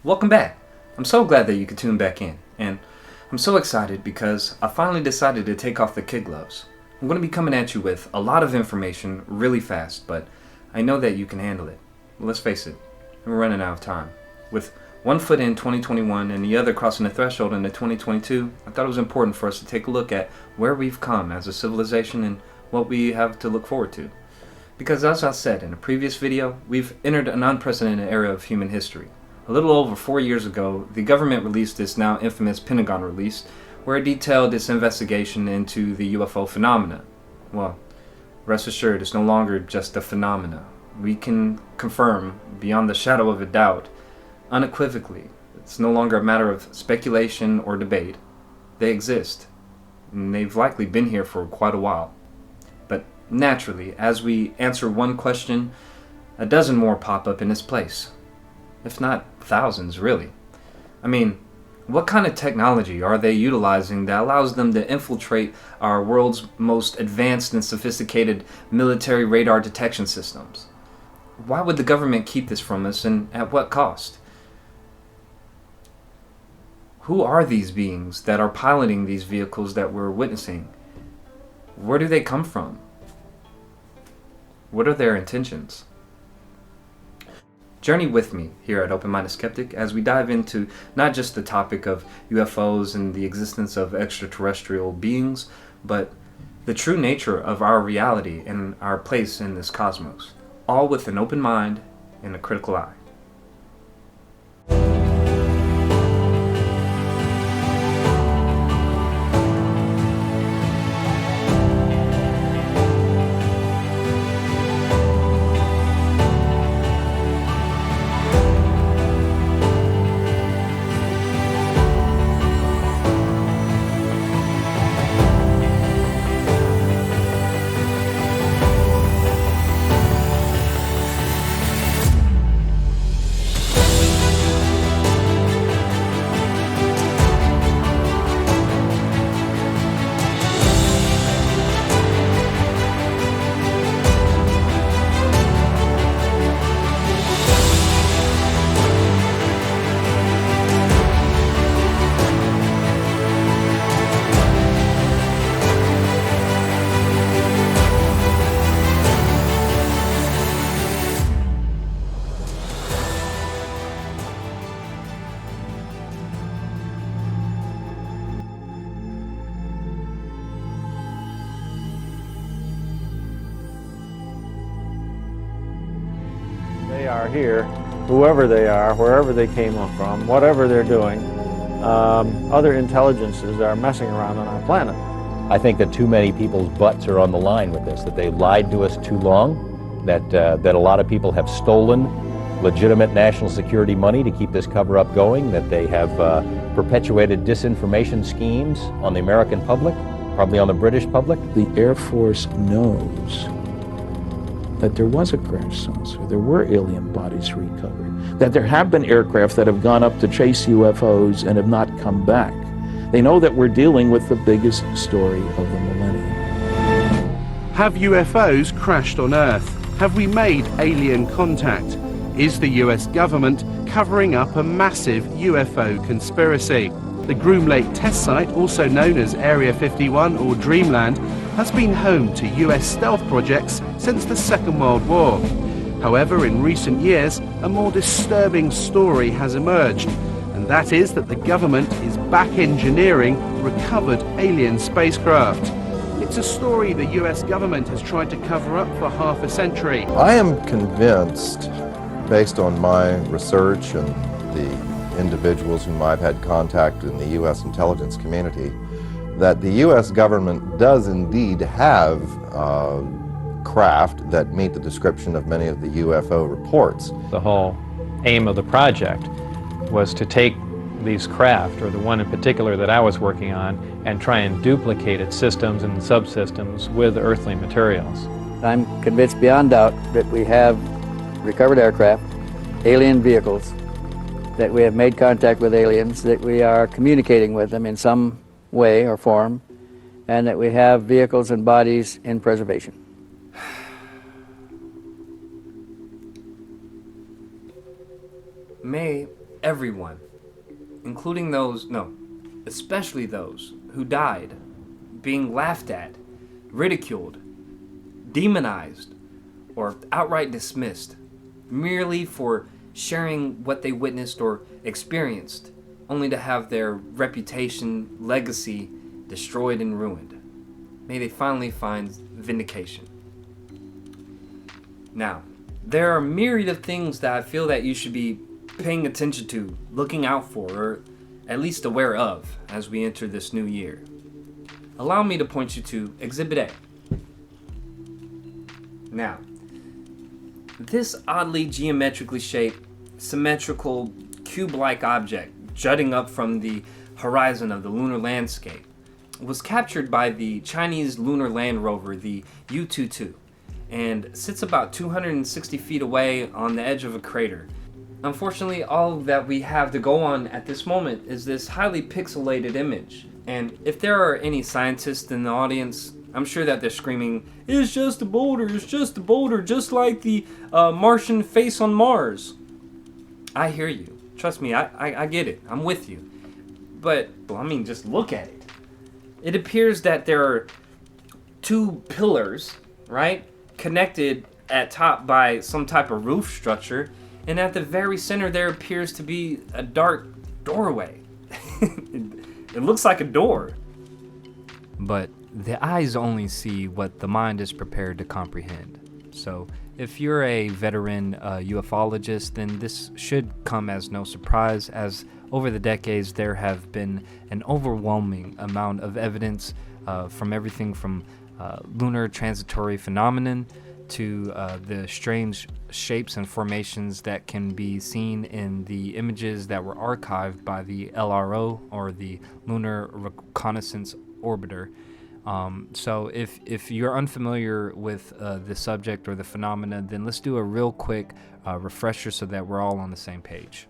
Welcome back. I'm so glad that you could tune back in, and I'm so excited because I finally decided to take off the kid gloves. I'm going to be coming at you with a lot of information really fast, but I know that you can handle it. Let's face it, we're running out of time. With one foot in 2021 and the other crossing the threshold into 2022, I thought it was important for us to take a look at where we've come as a civilization and what we have to look forward to. Because as I said in a previous video, we've entered an unprecedented era of human history. A little over 4 years ago, the government released this now infamous Pentagon release, where it detailed its investigation into the UFO phenomena. Well, rest assured, it's no longer just a phenomena. We can confirm, beyond the shadow of a doubt, unequivocally, it's no longer a matter of speculation or debate. They exist, and they've likely been here for quite a while. But naturally, as we answer one question, a dozen more pop up in its place. If not thousands, really. I mean, what kind of technology are they utilizing that allows them to infiltrate our world's most advanced and sophisticated military radar detection systems? Why would the government keep this from us, and at what cost? Who are these beings that are piloting these vehicles that we're witnessing? Where do they come from? What are their intentions? Journey with me here at Open Minded Skeptic as we dive into not just the topic of UFOs and the existence of extraterrestrial beings, but the true nature of our reality and our place in this cosmos, all with an open mind and a critical eye. They are here, whoever they are, wherever they came from, whatever they're doing. Other intelligences are messing around on our planet. I think that too many people's butts are on the line with this, that they lied to us too long, that a lot of people have stolen legitimate national security money to keep this cover-up going, that they have perpetuated disinformation schemes on the American public, probably on the British public. The Air Force knows that there was a crash saucer, there were alien bodies recovered, that there have been aircraft that have gone up to chase UFOs and have not come back. They know that we're dealing with the biggest story of the millennium. Have UFOs crashed on Earth? Have we made alien contact? Is the US government covering up a massive UFO conspiracy? The Groom Lake test site, also known as Area 51 or Dreamland, has been home to US stealth projects since the Second World War. However, in recent years, a more disturbing story has emerged, and that is that the government is back engineering recovered alien spacecraft. It's a story the US government has tried to cover up for half a century. I am convinced, based on my research and the individuals whom I've had contact in the U.S. intelligence community, that the U.S. government does indeed have craft that meet the description of many of the UFO reports. The whole aim of the project was to take these craft, or the one in particular that I was working on, and try and duplicate its systems and subsystems with earthly materials. I'm convinced beyond doubt that we have recovered aircraft, alien vehicles, that we have made contact with aliens, that we are communicating with them in some way or form, and that we have vehicles and bodies in preservation. May everyone, including especially those who died, being laughed at, ridiculed, demonized, or outright dismissed, merely for sharing what they witnessed or experienced, only to have their reputation, legacy destroyed and ruined. May they finally find vindication. Now, there are a myriad of things that I feel that you should be paying attention to, looking out for, or at least aware of as we enter this new year. Allow me to point you to Exhibit A. Now, this oddly geometrically shaped, symmetrical, cube-like object jutting up from the horizon of the lunar landscape was captured by the Chinese lunar land rover, the U-22, and sits about 260 feet away on the edge of a crater. Unfortunately, all that we have to go on at this moment is this highly pixelated image. And if there are any scientists in the audience, I'm sure that they're screaming, "It's just a boulder, it's just a boulder, just like the Martian face on Mars." I hear you. Trust me, I get it. I'm with you. But, just look at it. It appears that there are two pillars, right, connected at top by some type of roof structure, and at the very center there appears to be a dark doorway. It looks like a door. But the eyes only see what the mind is prepared to comprehend. So if you're a veteran ufologist, then this should come as no surprise, as over the decades there have been an overwhelming amount of evidence from everything from lunar transitory phenomenon to the strange shapes and formations that can be seen in the images that were archived by the LRO, or the Lunar Reconnaissance Orbiter. So if you're unfamiliar with the subject or the phenomena, then let's do a real quick refresher so that we're all on the same page.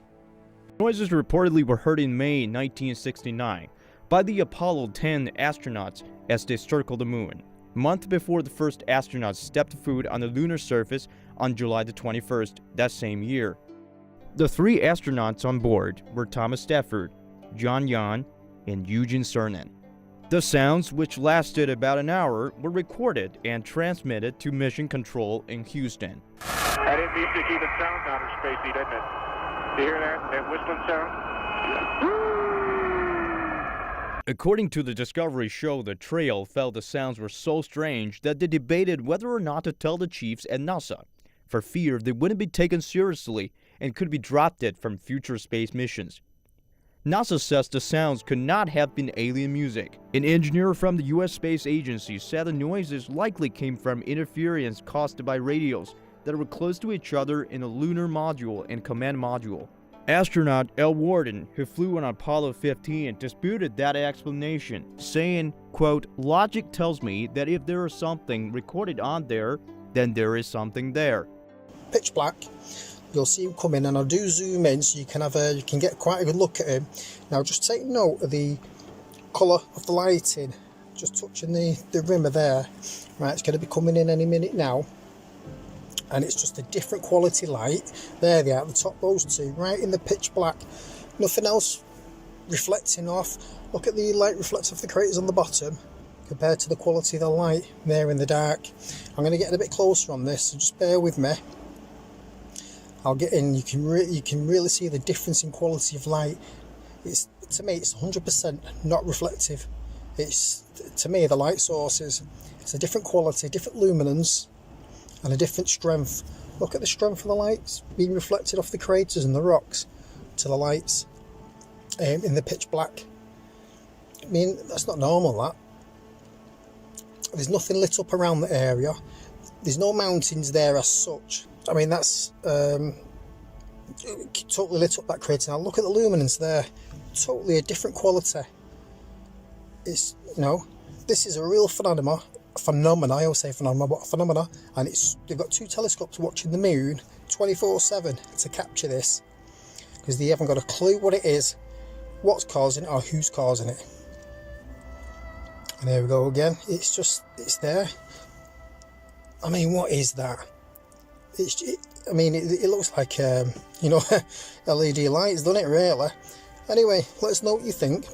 Noises reportedly were heard in May 1969 by the Apollo 10 astronauts as they circled the moon, a month before the first astronauts stepped foot on the lunar surface on July the 21st that same year. The three astronauts on board were Thomas Stafford, John Young, and Eugene Cernan. The sounds, which lasted about an hour, were recorded and transmitted to Mission Control in Houston. That didn't mean to keep it sound outer spacey, didn't it? Do you hear that whistling sound? According to the Discovery show, the trio felt the sounds were so strange that they debated whether or not to tell the chiefs at NASA, for fear they wouldn't be taken seriously and could be drafted from future space missions. NASA says the sounds could not have been alien music. An engineer from the U.S. Space Agency said the noises likely came from interference caused by radios that were close to each other in a lunar module and command module. Astronaut L. Warden, who flew on Apollo 15, disputed that explanation, saying, quote, "Logic tells me that if there is something recorded on there, then there is something there." Pitch black. You'll see him coming, and I'll do zoom in so you can get quite a good look at him. Now just take note of the colour of the lighting, just touching the rimmer there. Right, it's going to be coming in any minute now, and it's just a different quality light. There they are at the top, those two, right in the pitch black, nothing else reflecting off. Look at the light reflects off the craters on the bottom compared to the quality of the light there in the dark. I'm going to get a bit closer on this, so just bear with me. I'll get in. You can really see the difference in quality of light. To me it's 100% not reflective. To me the light sources, it's a different quality, different luminance, and a different strength. Look at the strength of the lights being reflected off the craters and the rocks to the lights in the pitch black. I mean, that's not normal, that. There's nothing lit up around the area. There's no mountains there as such. I mean, that's totally lit up, that crater. Now look at the luminance there. Totally a different quality. It's, this is a real phenomena. I always say phenomena, but a phenomena. And they've got two telescopes watching the moon 24/7 to capture this, because they haven't got a clue what it is, what's causing it, or who's causing it. And there we go again. It's there. I mean, what is that? I mean, it looks like, you know, LED lights, doesn't it, really? Anyway, let us know what you think.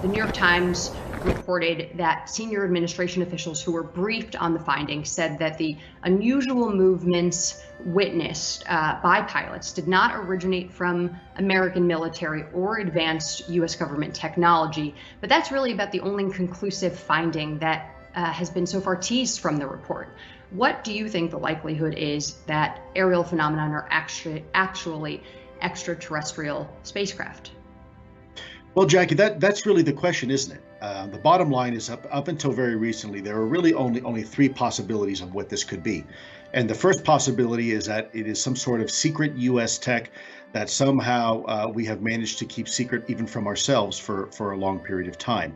The New York Times reported that senior administration officials who were briefed on the findings said that the unusual movements witnessed by pilots did not originate from American military or advanced U.S. government technology. But that's really about the only conclusive finding that has been so far teased from the report. What do you think the likelihood is that aerial phenomenon are actually extraterrestrial spacecraft? Well, Jackie, that's really the question, isn't it? The bottom line is up until very recently, there were really only three possibilities of what this could be. And the first possibility is that it is some sort of secret U.S. tech that somehow we have managed to keep secret even from ourselves for a long period of time.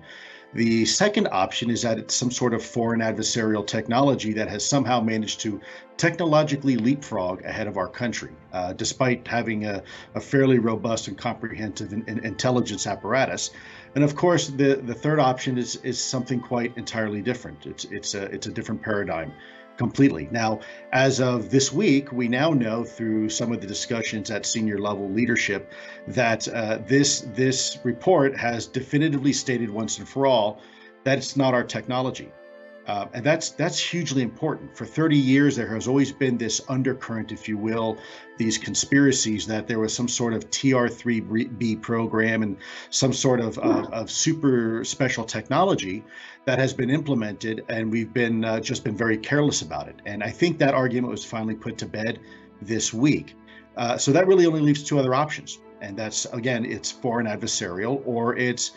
The second option is that it's some sort of foreign adversarial technology that has somehow managed to technologically leapfrog ahead of our country, despite having a fairly robust and comprehensive intelligence apparatus. And of course, the third option is something quite entirely different. It's a different paradigm completely. Now, as of this week, we now know through some of the discussions at senior level leadership that this report has definitively stated once and for all that it's not our technology. And that's hugely important. For 30 years, there has always been this undercurrent, if you will, these conspiracies that there was some sort of TR-3B program and some sort of super special technology that has been implemented, and we've been just been very careless about it. And I think that argument was finally put to bed this week. So that really only leaves two other options. And that's, again, it's foreign adversarial, or it's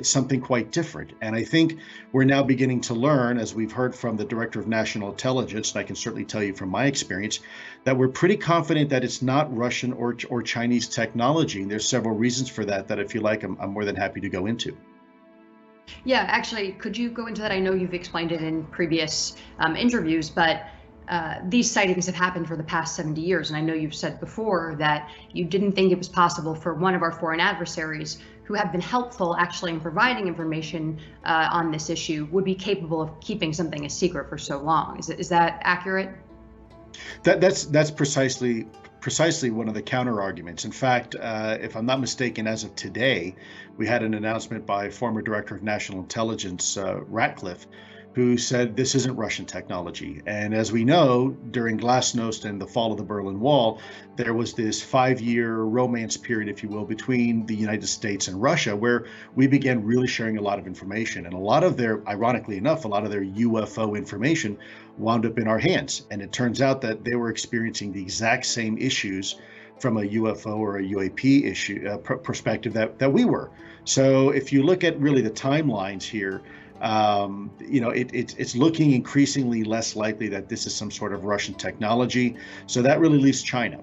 something quite different. And I think we're now beginning to learn, as we've heard from the Director of National Intelligence, and I can certainly tell you from my experience, that we're pretty confident that it's not Russian or Chinese technology. And there's several reasons for that if you like, I'm more than happy to go into. Yeah, actually, could you go into that? I know you've explained it in previous interviews, but these sightings have happened for the past 70 years. And I know you've said before that you didn't think it was possible for one of our foreign adversaries, who have been helpful actually in providing information on this issue, would be capable of keeping something a secret for so long. Is that accurate? That's precisely one of the counter arguments. In fact, if I'm not mistaken, as of today, we had an announcement by former Director of National Intelligence, Ratcliffe, who said this isn't Russian technology. And as we know, during Glasnost and the fall of the Berlin Wall, there was this 5-year romance period, if you will, between the United States and Russia, where we began really sharing a lot of information. And a lot of their, ironically enough, a lot of their UFO information wound up in our hands. And it turns out that they were experiencing the exact same issues from a UFO or a UAP issue perspective that we were. So if you look at really the timelines here, it's looking increasingly less likely that this is some sort of Russian technology. So that really leaves China.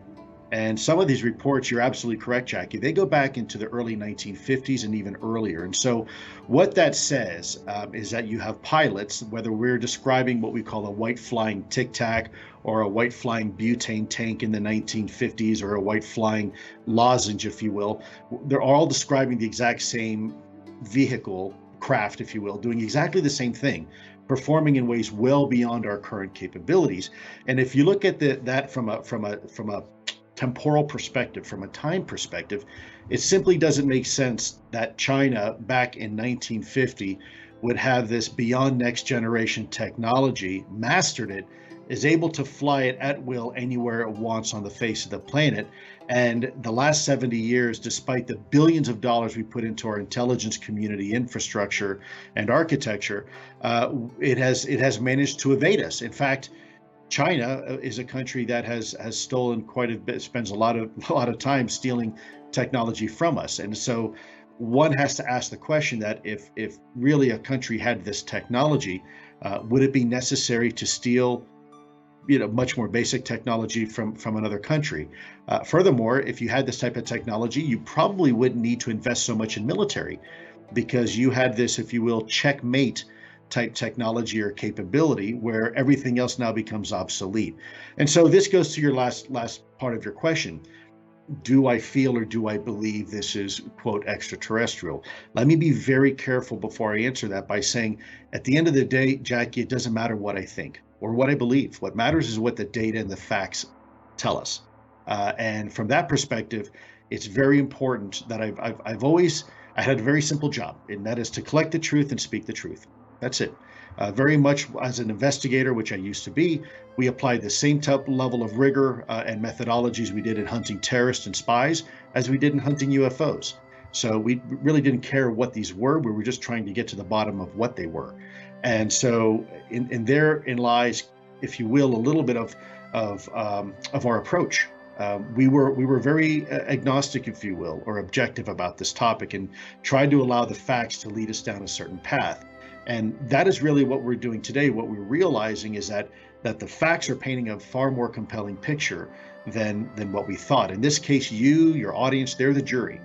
And some of these reports, you're absolutely correct, Jackie, they go back into the early 1950s and even earlier. And so what that says is that you have pilots, whether we're describing what we call a white flying Tic Tac or a white flying butane tank in the 1950s, or a white flying lozenge, if you will, they're all describing the exact same vehicle, craft, if you will, doing exactly the same thing, performing in ways well beyond our current capabilities. And if you look at that from a temporal perspective, from a time perspective, it simply doesn't make sense that China back in 1950 would have this beyond next generation technology, mastered it, is able to fly it at will anywhere it wants on the face of the planet. And the last 70 years, despite the billions of dollars we put into our intelligence community infrastructure and architecture, it has managed to evade us. In fact, China is a country that has stolen quite a bit, spends a lot of time stealing technology from us. And so one has to ask the question that if really a country had this technology, would it be necessary to steal much more basic technology from another country. Furthermore, if you had this type of technology, you probably wouldn't need to invest so much in military, because you had this, if you will, checkmate type technology or capability where everything else now becomes obsolete. And so this goes to your last part of your question. Do I feel or do I believe this is, quote, extraterrestrial? Let me be very careful before I answer that by saying, at the end of the day, Jackie, it doesn't matter what I think or what I believe. What matters is what the data and the facts tell us. And from that perspective, it's very important that I had a very simple job, and that is to collect the truth and speak the truth. That's it. Very much as an investigator, which I used to be, we applied the same type level of rigor and methodologies we did in hunting terrorists and spies as we did in hunting UFOs. So we really didn't care what these were. We were just trying to get to the bottom of what they were. And so therein lies, if you will, a little bit of our approach. We were very agnostic, if you will, or objective about this topic, and tried to allow the facts to lead us down a certain path. And that is really what we're doing today. What we're realizing is that the facts are painting a far more compelling picture than what we thought. In this case, your audience, they're the jury.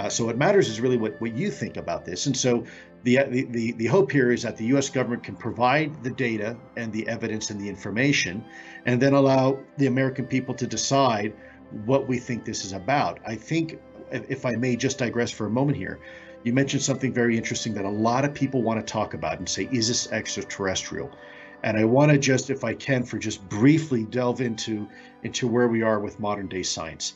So what matters is really what you think about this. And so the hope here is that the U.S. government can provide the data and the evidence and the information, and then allow the American people to decide what we think this is about. I think, if I may just digress for a moment here, you mentioned something very interesting that a lot of people want to talk about and say, is this extraterrestrial? And I want to just, if I can, for just briefly delve into where we are with modern day science.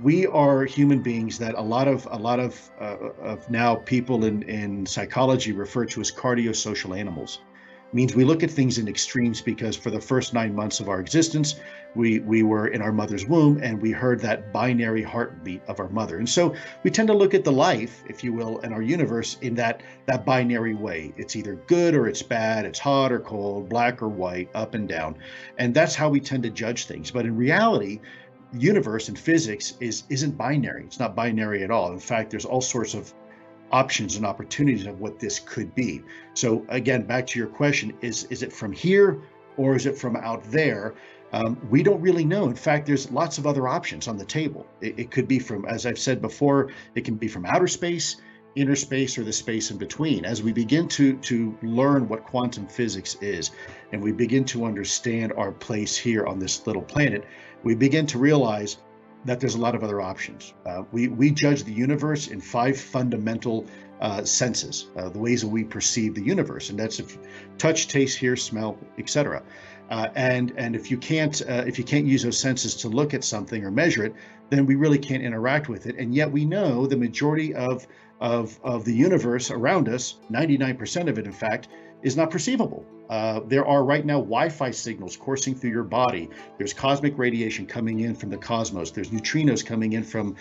We are human beings that a lot of now people in psychology refer to as cardiosocial animals. It means we look at things in extremes, because for the first 9 months of our existence, we were in our mother's womb and we heard that binary heartbeat of our mother. And so we tend to look at the life, if you will, and our universe in that binary way. It's either good or it's bad, it's hot or cold, black or white, up and down. And that's how we tend to judge things. But in reality, the universe and physics isn't binary. It's not binary at all. In fact, there's all sorts of options and opportunities of what this could be. So again, back to your question, is it from here or is it from out there? We don't really know. In fact, there's lots of other options on the table. It could be from, as I've said before, it can be from outer space, inner space, or the space in between. As we begin to learn what quantum physics is, and we begin to understand our place here on this little planet, we begin to realize that there's a lot of other options. We judge the universe in 5 fundamental senses, the ways that we perceive the universe, and that's touch, taste, hear, smell, etc. And if you can't use those senses to look at something or measure it, then we really can't interact with it. And yet we know the majority of the universe around us, 99% of it, in fact, is not perceivable. There are right now Wi-Fi signals coursing through your body. There's cosmic radiation coming in from the cosmos. There's neutrinos coming in from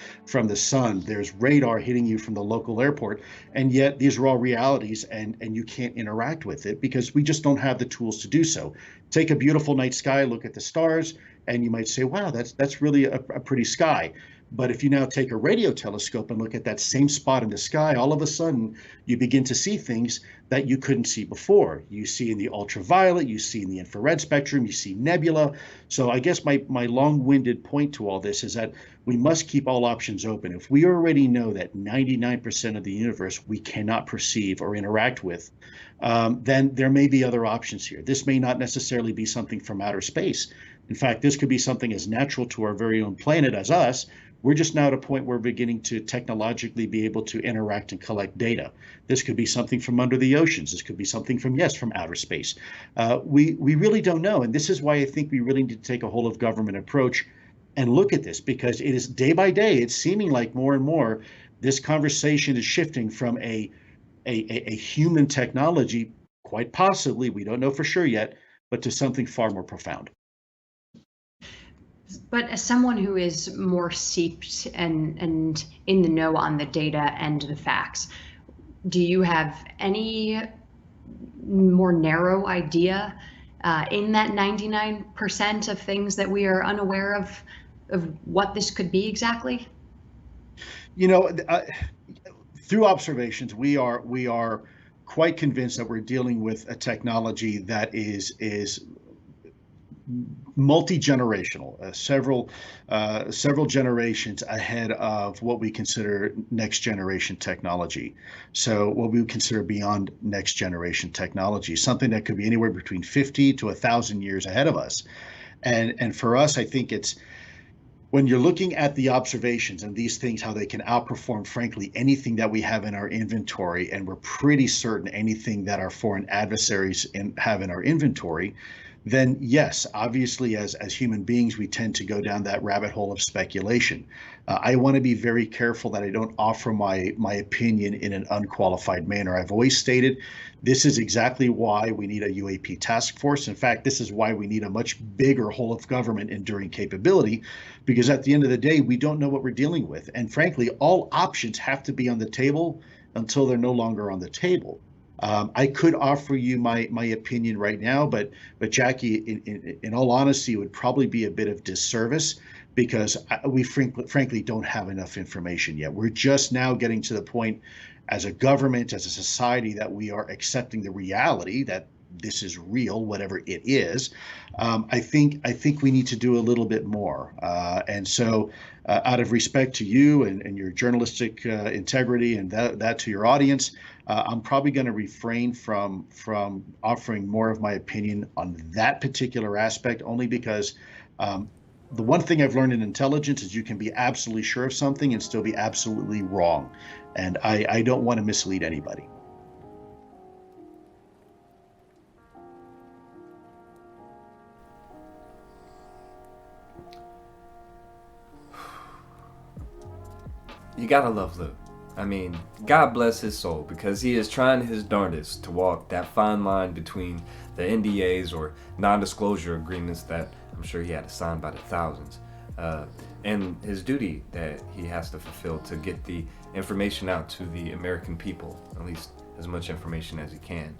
the sun. There's radar hitting you from the local airport. And yet these are all realities, and you can't interact with it because we just don't have the tools to do so. Take a beautiful night sky, look at the stars, and you might say, wow, that's really a pretty sky. But if you now take a radio telescope and look at that same spot in the sky, all of a sudden you begin to see things that you couldn't see before. You see in the ultraviolet, you see in the infrared spectrum, you see nebula. So I guess my long-winded point to all this is that we must keep all options open. If we already know that 99% of the universe we cannot perceive or interact with, then there may be other options here. This may not necessarily be something from outer space. In fact, this could be something as natural to our very own planet as us. We're just now at a point where we're beginning to technologically be able to interact and collect data. This could be something from under the oceans. This could be something from outer space. We really don't know. And this is why I think we really need to take a whole of government approach and look at this, because it is day by day, it's seeming like more and more this conversation is shifting from a human technology, quite possibly, we don't know for sure yet, but to something far more profound. But as someone who is more steeped and in the know on the data and the facts, do you have any more narrow idea in that 99% of things that we are unaware of what this could be exactly? You know, through observations, we are quite convinced that we're dealing with a technology that is multi-generational, several generations ahead of what we consider next generation technology. So what we would consider beyond next generation technology, something that could be anywhere between 50 to 1,000 years ahead of us. And for us, I think it's, when you're looking at the observations and these things, how they can outperform, frankly, anything that we have in our inventory, and we're pretty certain anything that our foreign adversaries have in our inventory, then yes, obviously, as human beings, we tend to go down that rabbit hole of speculation. I want to be very careful that I don't offer my opinion in an unqualified manner. I've always stated this is exactly why we need a UAP task force. In fact, this is why we need a much bigger whole of government enduring capability, because at the end of the day, we don't know what we're dealing with. And frankly, all options have to be on the table until they're no longer on the table. I could offer you my opinion right now, but Jackie, in all honesty, it would probably be a bit of disservice, because we frankly don't have enough information yet. We're just now getting to the point as a government, as a society, that we are accepting the reality that this is real, whatever it is. I think we need to do a little bit more. And so out of respect to you and your journalistic integrity and that to your audience, I'm probably going to refrain from offering more of my opinion on that particular aspect, only because the one thing I've learned in intelligence is you can be absolutely sure of something and still be absolutely wrong. And I don't want to mislead anybody. You gotta love Lou. I mean, God bless his soul, because he is trying his darndest to walk that fine line between the NDAs or non-disclosure agreements that I'm sure he had to sign by the thousands, and his duty that he has to fulfill to get the information out to the American people, at least as much information as he can.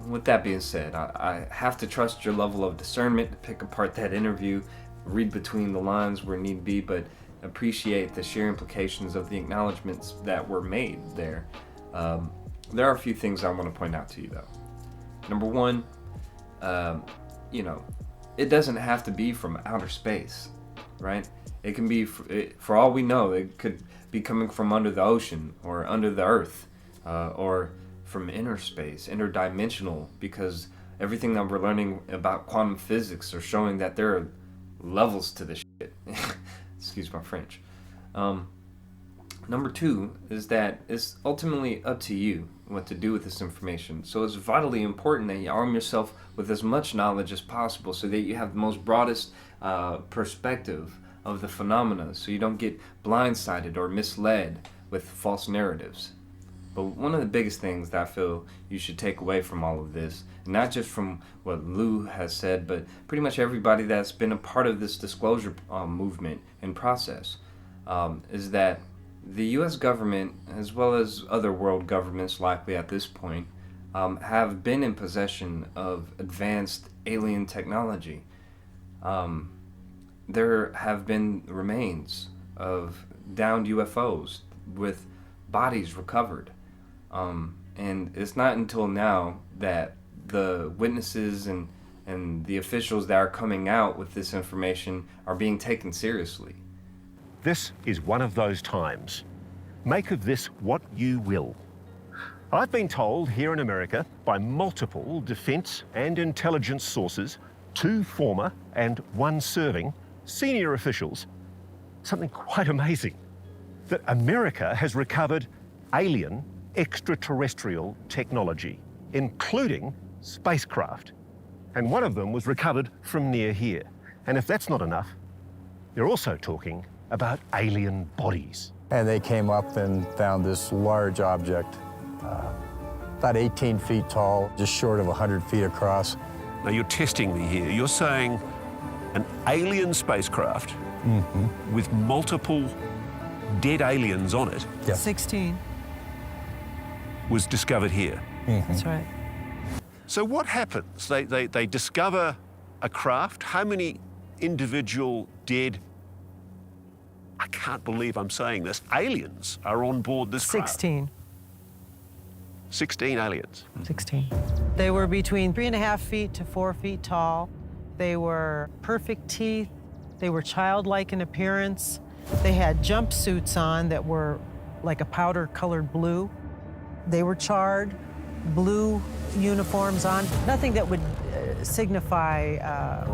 With that being said, I have to trust your level of discernment to pick apart that interview, read between the lines where need be, but appreciate the sheer implications of the acknowledgments that were made there. There are a few things I want to point out to you, though. Number one, it doesn't have to be from outer space, right? It can be, for all we know, it could be coming from under the ocean or under the earth, or from inner space, interdimensional, because everything that we're learning about quantum physics are showing that there are levels to this shit. Excuse my French. Number two is that it's ultimately up to you what to do with this information. So it's vitally important that you arm yourself with as much knowledge as possible so that you have the most broadest perspective of the phenomena, so you don't get blindsided or misled with false narratives. But one of the biggest things that I feel you should take away from all of this, and not just from what Lou has said, but pretty much everybody that's been a part of this disclosure movement and process, is that the U.S. government, as well as other world governments likely at this point, have been in possession of advanced alien technology. There have been remains of downed UFOs with bodies recovered. And it's not until now that the witnesses and the officials that are coming out with this information are being taken seriously. This is one of those times. Make of this what you will. I've been told here in America by multiple defense and intelligence sources, 2 former and 1 serving senior officials, something quite amazing, that America has recovered alien extraterrestrial technology, including spacecraft. And one of them was recovered from near here. And if that's not enough, they're also talking about alien bodies. And they came up and found this large object, about 18 feet tall, just short of 100 feet across. Now you're testing me here. You're saying an alien spacecraft with multiple dead aliens on it. Yeah. 16. Was discovered here. That's right. So what happens? They discover a craft. How many individual dead, I can't believe I'm saying this, aliens are on board this craft? 16. 16 aliens. 16. They were between 3.5 feet to 4 feet tall. They were perfect teeth. They were childlike in appearance. They had jumpsuits on that were like a powder-colored blue. They were charred, blue uniforms on, nothing that would signify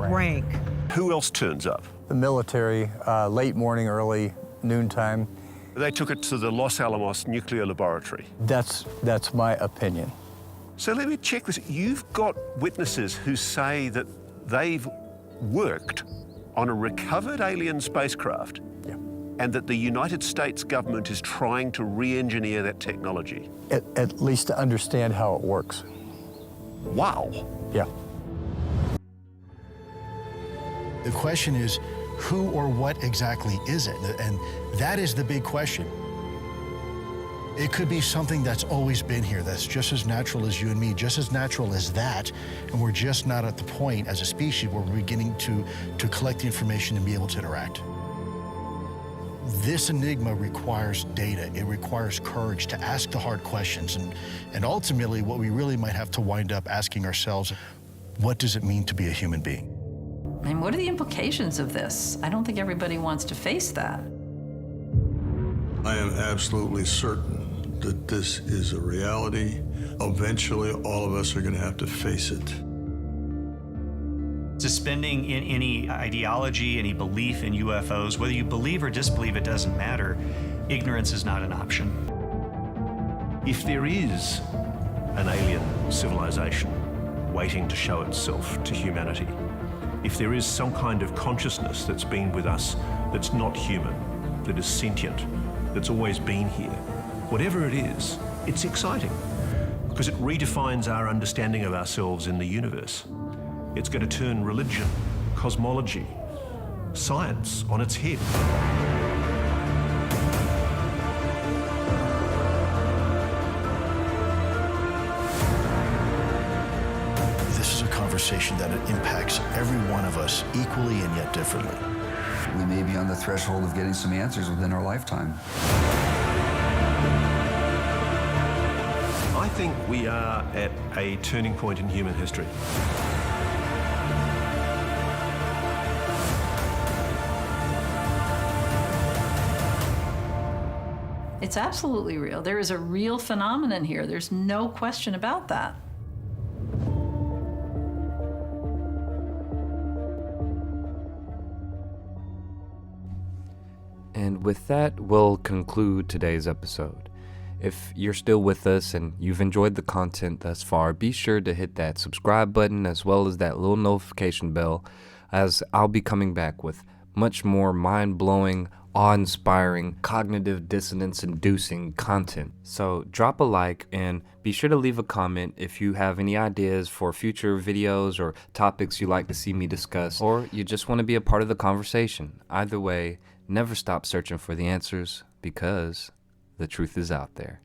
rank. Who else turns up? The military, late morning, early noontime. They took it to the Los Alamos Nuclear Laboratory. That's my opinion. So let me check this. You've got witnesses who say that they've worked on a recovered alien spacecraft, and that the United States government is trying to re-engineer that technology. At least to understand how it works. Wow. Yeah. The question is, who or what exactly is it? And that is the big question. It could be something that's always been here, that's just as natural as you and me, just as natural as that, and we're just not at the point as a species where we're beginning to collect the information and be able to interact. This enigma requires data. It requires courage to ask the hard questions. And ultimately, what we really might have to wind up asking ourselves, what does it mean to be a human being? And what are the implications of this? I don't think everybody wants to face that. I am absolutely certain that this is a reality. Eventually, all of us are going to have to face it. Suspending in any ideology, any belief in UFOs, whether you believe or disbelieve, it doesn't matter. Ignorance is not an option. If there is an alien civilization waiting to show itself to humanity, if there is some kind of consciousness that's been with us that's not human, that is sentient, that's always been here, whatever it is, it's exciting because it redefines our understanding of ourselves in the universe. It's going to turn religion, cosmology, science on its head. This is a conversation that impacts every one of us equally and yet differently. We may be on the threshold of getting some answers within our lifetime. I think we are at a turning point in human history. It's absolutely real. There is a real phenomenon here. There's no question about that. And with that, we'll conclude today's episode. If you're still with us and you've enjoyed the content thus far, be sure to hit that subscribe button as well as that little notification bell, as I'll be coming back with much more mind-blowing, awe-inspiring, cognitive dissonance-inducing content. So drop a like and be sure to leave a comment if you have any ideas for future videos or topics you'd like to see me discuss, or you just want to be a part of the conversation. Either way, never stop searching for the answers, because the truth is out there.